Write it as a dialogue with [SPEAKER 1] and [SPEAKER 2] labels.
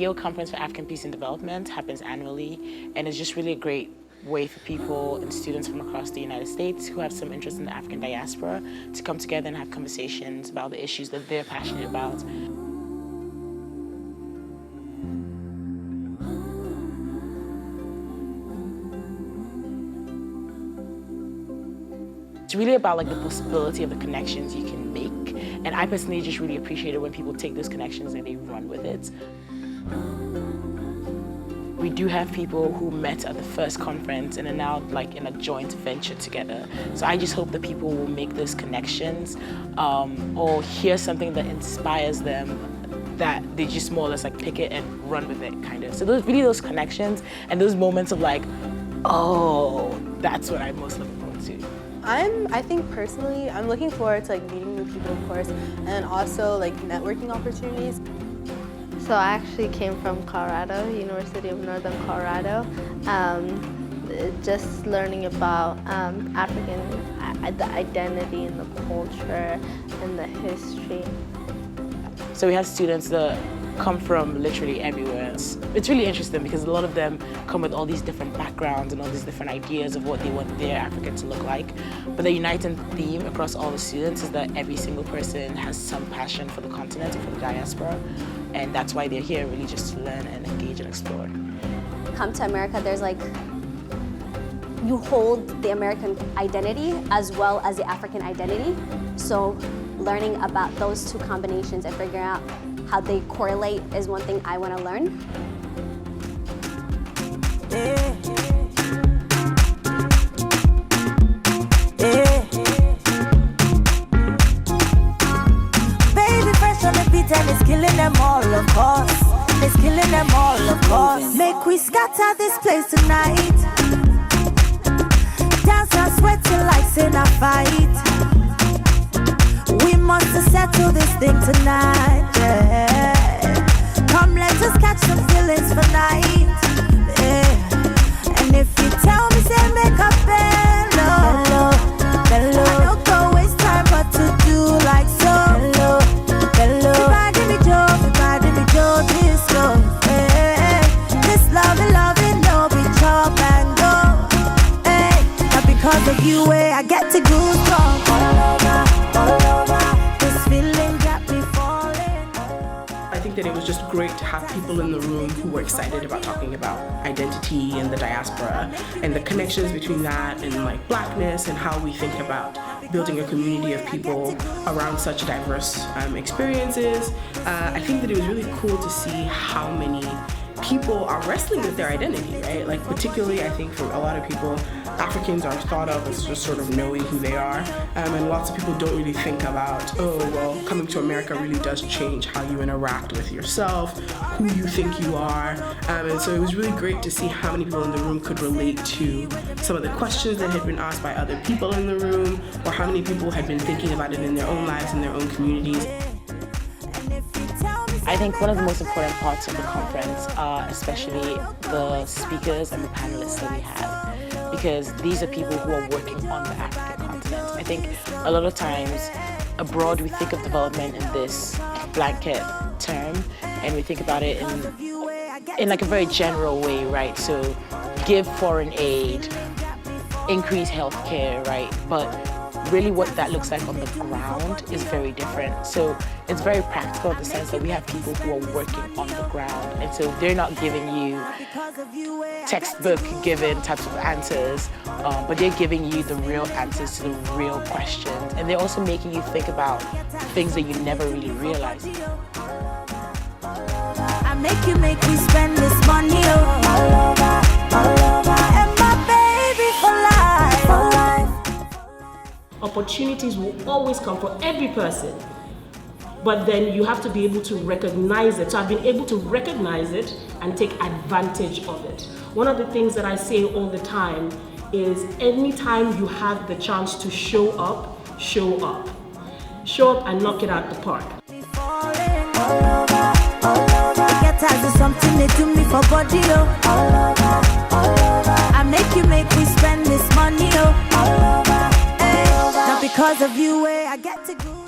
[SPEAKER 1] Yale Conference for African Peace and Development happens annually, and it's just really a great way for people and students from across the United States who have some interest in the African diaspora to come together and have conversations about the issues that they're passionate about. It's really about like the possibility of the connections you can make, and I personally just really appreciate it when people take those connections and they run with it. We do have people who met at the first conference and are now like in a joint venture together. So I just hope that people will make those connections or hear something that inspires them, that they just more or less like pick it and run with it, kind of. So those connections and those moments of like, oh, that's what I'm most looking forward to.
[SPEAKER 2] I think personally, I'm looking forward to like meeting new people, of course, and also like networking opportunities.
[SPEAKER 3] So I actually came from Colorado, University of Northern Colorado. Just learning about the identity and the culture and the history.
[SPEAKER 1] So we have students that come from literally everywhere. It's really interesting because a lot of them come with all these different backgrounds and all these different ideas of what they want their Africa to look like. But the uniting theme across all the students is that every single person has some passion for the continent and for the diaspora. And that's why they're here, really just to learn and engage and explore.
[SPEAKER 4] Come to America, there's like, you hold the American identity as well as the African identity. So learning about those two combinations and figuring out how they correlate is one thing I want to learn.
[SPEAKER 5] Baby fresh on the beat and it's killing them all, of course. It's killing them all, of course. Make we scatter this place tonight. Dance and sweat till like sin a fight. We must settle this thing tonight, yeah. Come, let us catch some feelings for night, yeah. And if you tell me, say make a bello, bello. I don't go waste time, but to do like so. Bello, bello. Everybody me Joe, this go, yeah. This loving, no be chop and go, hey. Now because of you, I get to go strong all over.
[SPEAKER 6] I think that it was just great to have people in the room who were excited about talking about identity and the diaspora and the connections between that and like blackness and how we think about building a community of people around such diverse experiences. I think that it was really cool to see how many people are wrestling with their identity, right? Like particularly I think for a lot of people, Africans are thought of as just sort of knowing who they are, and lots of people don't really think about, oh, well, coming to America really does change how you interact with yourself, who you think you are, and so it was really great to see how many people in the room could relate to some of the questions that had been asked by other people in the room, or how many people had been thinking about it in their own lives, in their own communities.
[SPEAKER 1] I think one of the most important parts of the conference are especially the speakers and the panelists that we have, because these are people who are working on the African continent. I think a lot of times abroad we think of development in this blanket term, and we think about it in like a very general way, right? So give foreign aid, increase healthcare, right? But really what that looks like on the ground is very different. So it's very practical in the sense that we have people who are working on the ground, and so they're not giving you textbook given types of answers, but they're giving you the real answers to the real questions, and they're also making you think about things that you never really realized.
[SPEAKER 5] I make me spend this money all over, and my baby for life.
[SPEAKER 6] Opportunities will always come for every person, but then you have to be able to recognize it. So I've been able to recognize it and take advantage of it. One of the things that I say all the time is anytime you have the chance to show up. Show up and knock it out the park.
[SPEAKER 5] Something they do me for body, I make me spend this money, not because of you, I get to go.